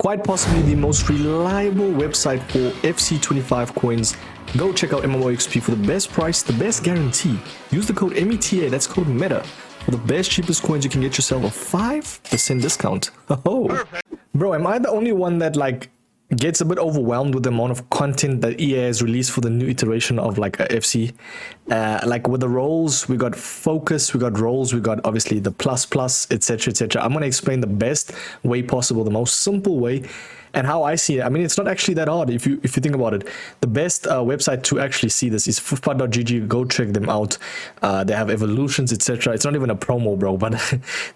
quite possibly the most reliable website for FC25 coins. Go check out MMOXP for the best price, the best guarantee. Use the code META, that's code META, for the best cheapest coins. You can get yourself a 5% discount. Oh, bro, am I the only one that gets a bit overwhelmed with the amount of content that EA has released for the new iteration of FC? With the roles, we got focus, we got roles, we got obviously the plus, etc, etc. I'm going to explain the best way possible, the most simple way, and how I see it. I mean, it's not actually that hard if you think about it. The best website to actually see this is fufpa.gg. Go check them out. They have evolutions, etc. It's not even a promo, bro, but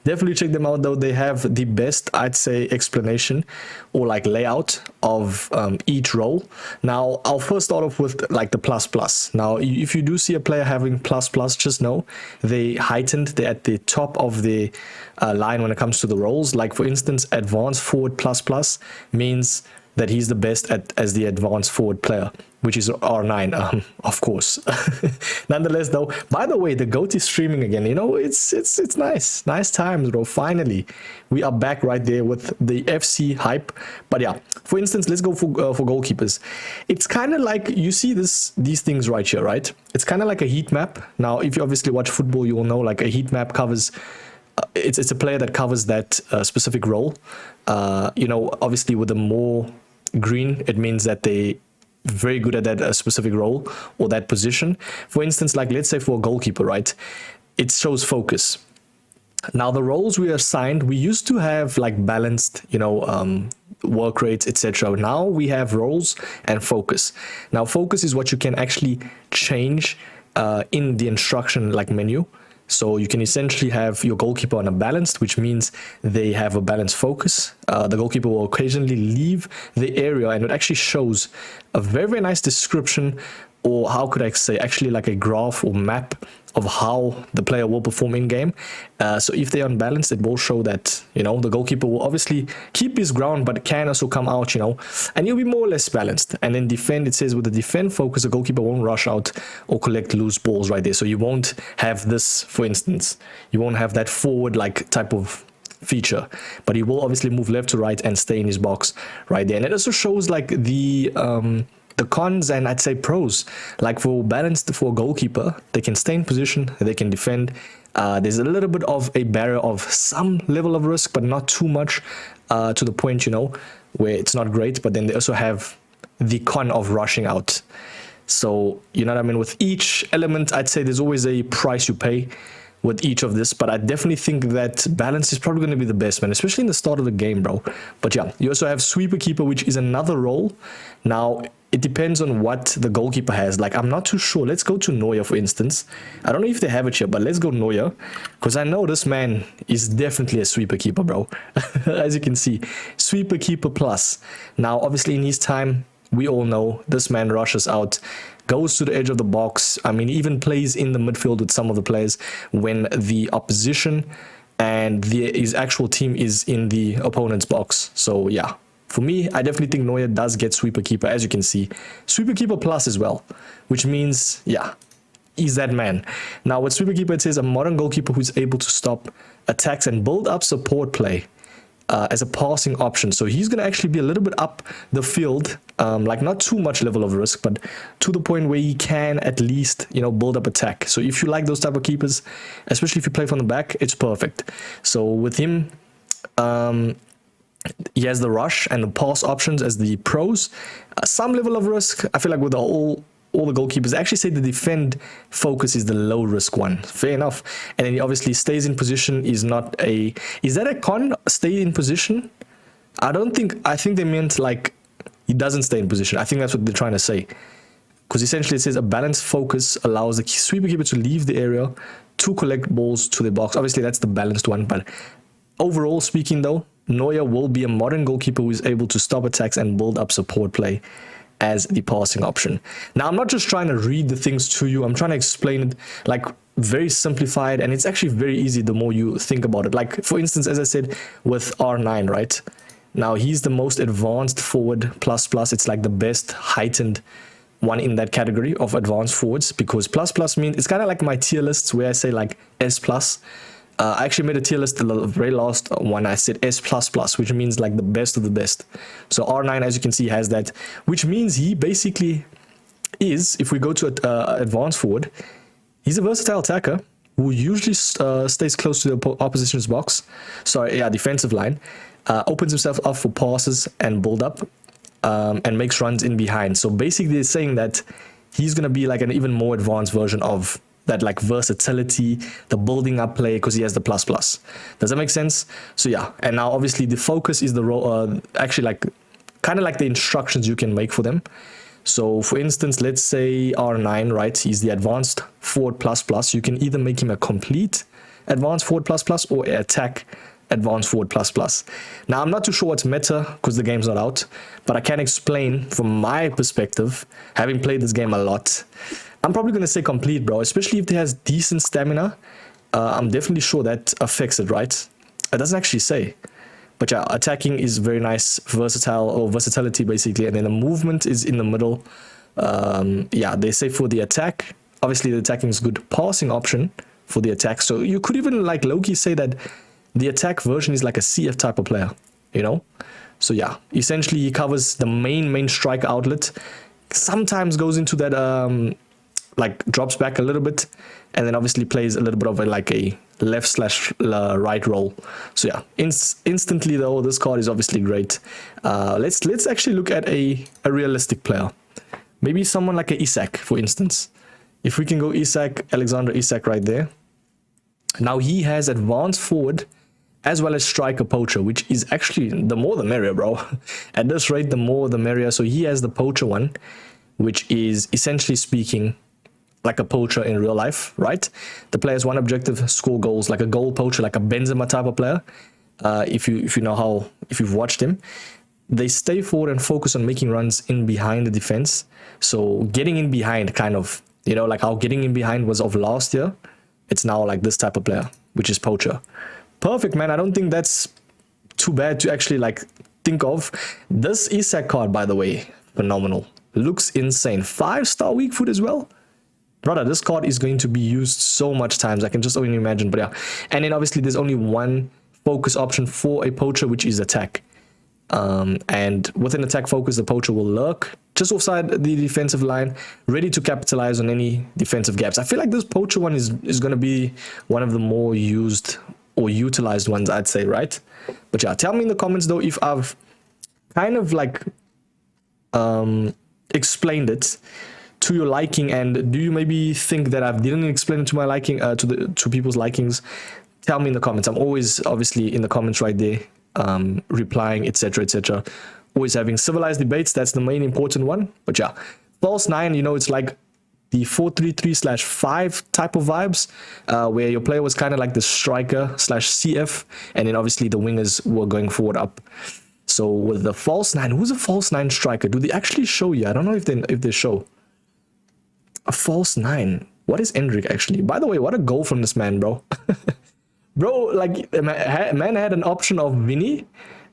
definitely check them out though. They have the best, I'd say, explanation or layout of each role. Now, I'll first start off with the plus. Now, if you do see a player having plus, just know they're at the top of the line when it comes to the roles. Like for instance, advanced forward plus means that he's the best as the advanced forward player, which is R9, of course. Nonetheless, though, by the way, the GOAT is streaming again. You know, it's nice times, bro. Finally, we are back right there with the FC hype. But yeah, for instance, let's go for goalkeepers. It's kind of like, you see these things right here, right? It's kind of like a heat map. Now, if you obviously watch football, you will know a heat map covers. It's a player that covers that specific role. Obviously with the more green, it means that they very good at that specific role or that position. For instance, let's say for a goalkeeper, right? It shows focus. Now the roles we are assigned, we used to have balanced, work rates, etc. Now we have roles and focus. Now focus is what you can actually change in the instruction menu. So you can essentially have your goalkeeper on a balanced, which means they have a balanced focus. The goalkeeper will occasionally leave the area, and it actually shows a very, very nice description, or how could I say, actually a graph or map of how the player will perform in game. So if they're unbalanced, it will show that, the goalkeeper will obviously keep his ground, but can also come out, and you'll be more or less balanced. And then defend, it says with the defend focus, the goalkeeper won't rush out or collect loose balls right there. So you won't have this, for instance, you won't have that forward type of feature, but he will obviously move left to right and stay in his box right there. And it also shows the cons and I'd say pros. For balanced, for a goalkeeper, they can stay in position, they can defend. There's a little bit of a barrier of some level of risk, but not too much to the point, where it's not great. But then they also have the con of rushing out. So, you know what I mean? With each element, I'd say there's always a price you pay with each of this, but I definitely think that balance is probably going to be the best, man, especially in the start of the game, bro. But yeah, you also have sweeper keeper, which is another role. Now, it depends on what the goalkeeper has. I'm not too sure. Let's go to Neuer, for instance. I don't know if they have it here, but let's go Neuer, because I know this man is definitely a sweeper keeper, bro. As you can see, sweeper keeper plus. Now, obviously, in his time, we all know this man rushes out, goes to the edge of the box. I mean, even plays in the midfield with some of the players when the opposition and his actual team is in the opponent's box. So yeah, for me, I definitely think Neuer does get sweeper keeper, as you can see. Sweeper keeper plus as well, which means, yeah, he's that man. Now with sweeper keeper, it says a modern goalkeeper who's able to stop attacks and build up support play as a passing option. So he's going to actually be a little bit up the field, not too much level of risk, but to the point where he can at least, build up attack. So if you like those type of keepers, especially if you play from the back, it's perfect. So with him, he has the rush and the pass options as the pros. Some level of risk. I feel like with all the goalkeepers, I actually say the defend focus is the low risk one. Fair enough. And then he obviously stays in position is not a... Is that a con? Stay in position? I think they meant he doesn't stay in position. I think that's what they're trying to say. Because essentially it says a balanced focus allows the sweeper keeper to leave the area to collect balls to the box. Obviously that's the balanced one. But overall speaking though, Neuer will be a modern goalkeeper who is able to stop attacks and build up support play as the passing option. Now, I'm not just trying to read the things to you. I'm trying to explain it very simplified, and it's actually very easy the more you think about it. For instance, as I said, with R9, right? Now, he's the most advanced forward plus. It's the best heightened one in that category of advanced forwards, because plus means it's kind of like my tier lists where I say S plus. I actually made a tier list, the very last one I said S++, which means like the best of the best. So R9, as you can see, has that, which means he basically is, if we go to advanced forward, he's a versatile attacker who usually stays close to the opposition's box. Sorry, yeah, defensive line. Opens himself up for passes and build up, and makes runs in behind. So basically, they're saying that he's going to be like an even more advanced version of that, like versatility, the building up play, because he has the plus plus. Does that make sense? So yeah, and now obviously the focus is the role, actually like kind of like the instructions you can make for them. So for instance, let's say R9, right? He's the advanced forward plus plus. You can either make him a complete advanced forward plus plus or attack advanced forward plus plus. Now I'm not too sure what's meta because the game's not out, but I can explain from my perspective, having played this game a lot. I'm probably going to say complete, bro, especially if he has decent stamina. I'm definitely sure that affects it, right? It doesn't actually say. But yeah, attacking is very nice, versatile, or versatility basically, and then the movement is in the middle. Yeah, they say for the attack, obviously the attacking is good passing option for the attack. So you could even like low-key say that the attack version is like a CF type of player, you know? So yeah, essentially he covers the main striker outlet, sometimes goes into that like drops back a little bit, and then obviously plays a little bit of a left/right role. So yeah, instantly though, this card is obviously great. Let's actually look at a realistic player. Maybe someone like a Isak, for instance. If we can go Isak, Alexander Isak right there. Now he has advanced forward as well as striker poacher, which is actually the more the merrier, bro. At this rate, the more the merrier. So he has the poacher one, which is essentially speaking like a poacher in real life, right? The player has one objective, score goals, like a goal poacher, like a Benzema type of player. If you've watched him, they stay forward and focus on making runs in behind the defense. So getting in behind, kind of, you know, like how getting in behind was of last year. It's now like this type of player, which is poacher. Perfect, man. I don't think that's too bad to actually like think of. This Isak card, by the way, phenomenal. Looks insane. 5-star weak foot as well. Brother, this card is going to be used so much times. I can just only imagine, but yeah. And then obviously there's only one focus option for a poacher, which is attack. And with an attack focus, the poacher will lurk just offside the defensive line, ready to capitalize on any defensive gaps. I feel like this poacher one is going to be one of the more used or utilized ones, I'd say, right? But yeah, tell me in the comments though if I've kind of like explained it to your liking, and do you maybe think that I didn't explain it to my liking, to people's likings? Tell me in the comments. I'm always obviously in the comments right there, replying, etc., etc. Always having civilized debates. That's the main important one. But yeah, false nine, you know, it's like the 4-3-3/5 type of vibes, where your player was kind of like the striker/CF, and then obviously the wingers were going forward up. So with the false nine, who's a false nine striker? Do they actually show you? I don't know if they show a false nine. What is Endrick actually? By the way, what a goal from this man, bro. Bro, like, man had an option of Vinny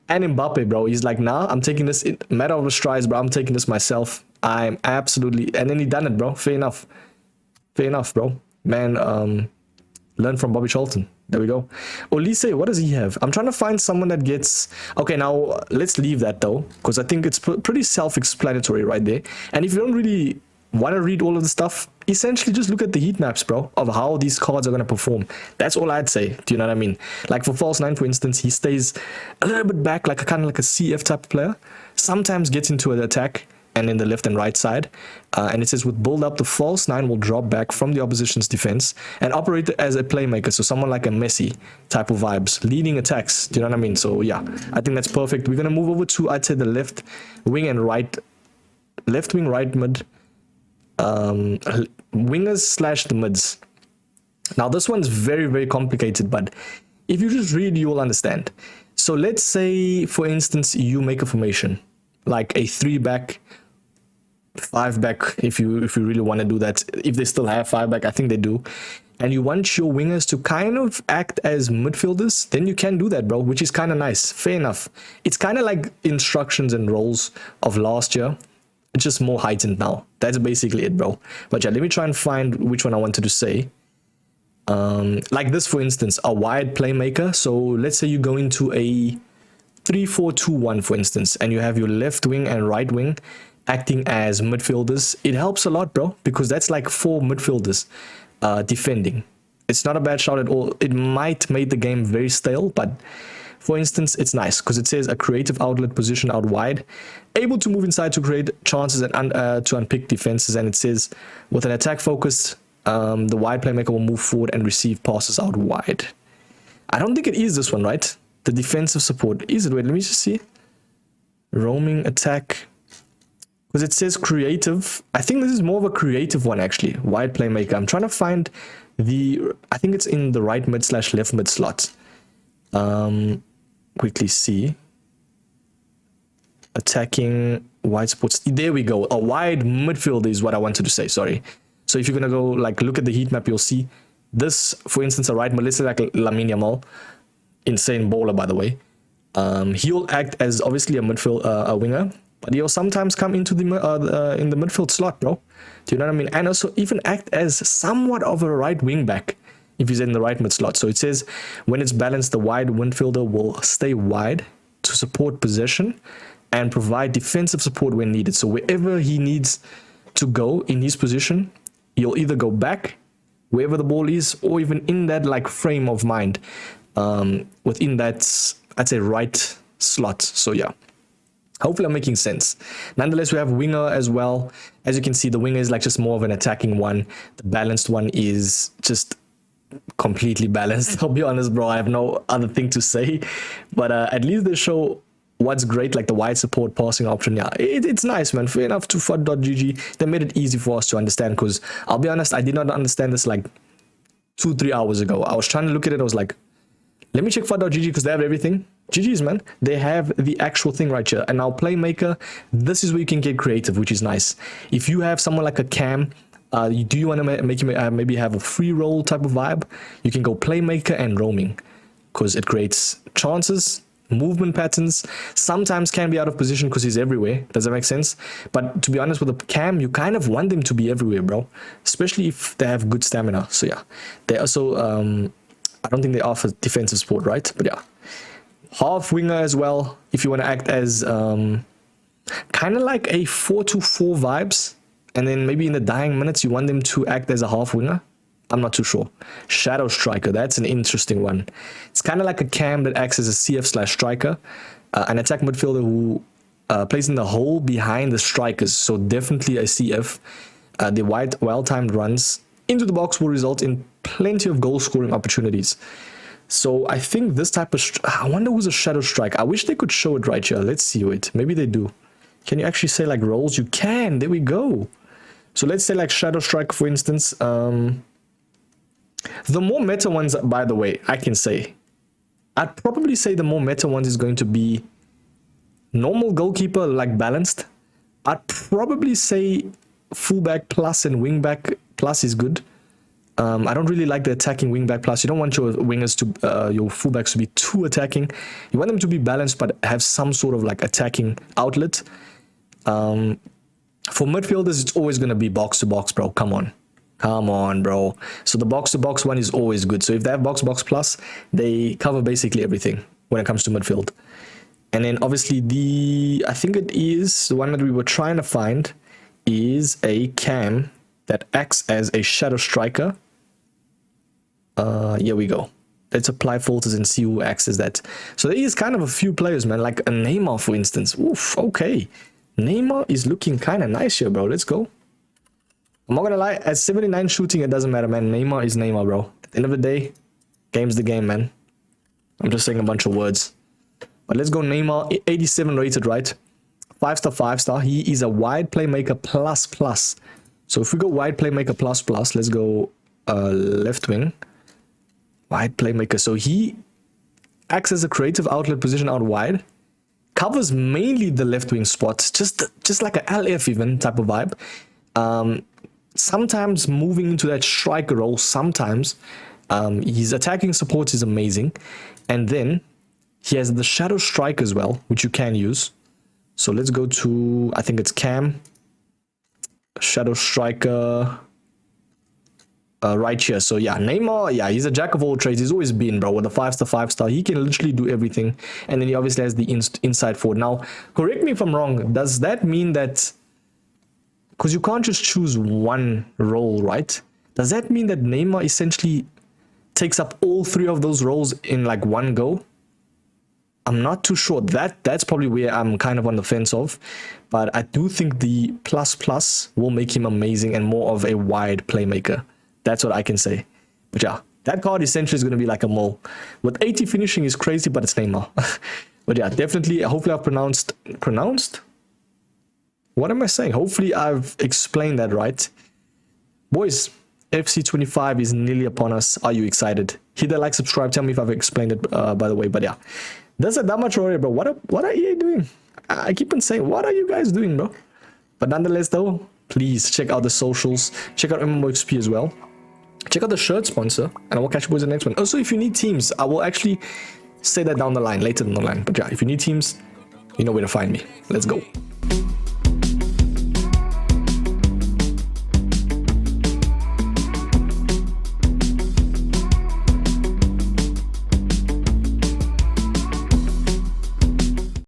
and Mbappe, bro. He's like, nah, I'm taking this, matter of strides, bro. I'm taking this myself. I'm absolutely, and then he done it, bro. Fair enough. Fair enough, bro. Man, learn from Bobby Charlton. There we go. Olise, what does he have? I'm trying to find someone that gets... Okay, now let's leave that though, because I think it's pretty self-explanatory right there. And if you don't really want to read all of the stuff, essentially just look at the heat maps, bro, of how these cards are going to perform. That's all I'd say. Do you know what I mean? Like for false nine, for instance, he stays a little bit back, like a kind of like a CF type of player. Sometimes gets into an attack and in the left and right side. And it says with build up, the false nine will drop back from the opposition's defense and operate as a playmaker. So someone like a Messi type of vibes, leading attacks. Do you know what I mean? So yeah, I think that's perfect. We're going to move over to, I'd say, the left wing and right, left wing, right mid, wingers / the mids. Now this one's very complicated, but if you just read, you will understand. So let's say, for instance, you make a formation like a 3-back, 5-back, if you really want to do that. If they still have 5-back, I think they do, and you want your wingers to kind of act as midfielders, then you can do that, bro, which is kind of nice. Fair enough. It's kind of like instructions and roles of last year. It's just more heightened now. That's basically it, bro. But yeah, let me try and find which one I wanted to say. Like this, for instance, a wide playmaker. So let's say you go into a 3-4-2-1, for instance, and you have your left wing and right wing acting as midfielders. It helps a lot, bro, because that's like 4 midfielders defending. It's not a bad shot at all. It might make the game very stale, but for instance, it's nice because it says a creative outlet position out wide, able to move inside to create chances and to unpick defenses. And it says with an attack focus, the wide playmaker will move forward and receive passes out wide. I don't think it is this one, right? The defensive support. Is it? Wait, let me just see. Roaming attack. Because it says creative. I think this is more of a creative one, actually. Wide playmaker. I'm trying to find I think it's in the right mid / left mid slot. Quickly see. Attacking wide supports. There we go. A wide midfield is what I wanted to say. Sorry. So if you're going to go like look at the heat map, you'll see this, for instance, a right mid. Let's say like Lamine Yamal. Insane baller, by the way. He'll act as obviously a midfield a winger, but he'll sometimes come into the in the midfield slot, bro. Do you know what I mean? And also even act as somewhat of a right wing back if he's in the right mid slot. So it says when it's balanced, the wide midfielder will stay wide to support possession and provide defensive support when needed. So wherever he needs to go in his position, he'll either go back wherever the ball is, or even in that like frame of mind. Within that, I'd say right slot. So yeah, hopefully I'm making sense. Nonetheless, we have winger as well. As you can see, the winger is like just more of an attacking one. The balanced one is just completely balanced. I'll be honest, bro, I have no other thing to say, but at least they show what's great, like the wide support passing option. Yeah, it's nice, man. Fair enough to FUT.gg. They made it easy for us to understand, because I'll be honest, I did not understand this like 2-3 hours ago. I was trying to look at it. I was like, let me check FUT.gg because they have everything. GG's, man. They have the actual thing right here. And now playmaker, this is where you can get creative, which is nice. If you have someone like a Cam, do you want to make him maybe have a free roll type of vibe? You can go playmaker and roaming, because it creates chances, movement patterns. Sometimes can be out of position because he's everywhere. Does that make sense? But to be honest, with a Cam, you kind of want them to be everywhere, bro. Especially if they have good stamina. So yeah, they also I don't think they offer defensive support, right? But yeah, half winger as well. If you want to act as kind of like a 4-2-4 vibes, and then maybe in the dying minutes you want them to act as a half winger. I'm not too sure. Shadow striker, that's an interesting one. It's kind of like a Cam that acts as a CF/striker, an attack midfielder who plays in the hole behind the strikers. So definitely a CF. The well-timed runs into the box will result in plenty of goal scoring opportunities. So I think this type of I wonder who's a shadow strike. I wish they could show it right here. Let's see it. Maybe they do. Can you actually say like roles? You can. There we go. So let's say like shadow strike, for instance. The more meta ones, by the way, I can say, I'd probably say the more meta ones is going to be normal goalkeeper, like balanced. I'd probably say fullback plus and wingback plus is good. I don't really like the attacking wingback plus. You don't want your wingers to, your fullbacks to be too attacking. You want them to be balanced, but have some sort of like attacking outlet. For midfielders, it's always going to be box to box, bro. Come on, bro. So the box to box one is always good. So if they have box plus, they cover basically everything when it comes to midfield. And then obviously I think it is the one that we were trying to find is a Cam that acts as a shadow striker. Here we go. Let's apply filters and see who acts as that. So there is kind of a few players, man, like a Neymar, for instance. Oof, okay. Neymar is looking kind of nice here, bro. Let's go. I'm not gonna lie, at 79 shooting, it doesn't matter, man. Neymar is Neymar, bro. At the end of the day, game's the game, man. I'm just saying a bunch of words. But let's go Neymar, 87 rated, right? 5-star, 5-star. He is a wide playmaker plus. So if we go wide playmaker plus, let's go left wing. Wide playmaker. So he acts as a creative outlet position out wide. Covers mainly the left wing spot. Just like a LF even type of vibe. Sometimes moving into that striker role. Sometimes his attacking support is amazing. And then he has the shadow strike as well, which you can use. So let's go to, I think it's Cam. Shadow striker. right here. So yeah, Neymar, yeah, he's a jack of all trades. He's always been, bro, with a 5-star, 5-star. He can literally do everything. And then he obviously has the inside forward. Now, correct me if I'm wrong. Does that mean that, because you can't just choose one role, right? Does that mean that Neymar essentially takes up all 3 of those roles in like one go? I'm not too sure. That's probably where I'm kind of on the fence of, but I do think the plus will make him amazing and more of a wide playmaker. That's what I can say. But yeah, that card essentially is going to be like a mole. With 80 finishing is crazy, but it's Neymar. But yeah, definitely. Hopefully I've pronounced. What am I saying? Hopefully I've explained that right, boys. FC25 is nearly upon us. Are you excited? Hit that like, subscribe. Tell me if I've explained it, by the way. But yeah. That's a damage warrior, bro. What are EA doing? I keep on saying, what are you guys doing, bro? But nonetheless, though, please check out the socials. Check out MMOXP as well. Check out the shirt sponsor, and I will catch you boys in the next one. Also, if you need teams, I will actually say that down the line, later down the line. But yeah, if you need teams, you know where to find me. Let's go.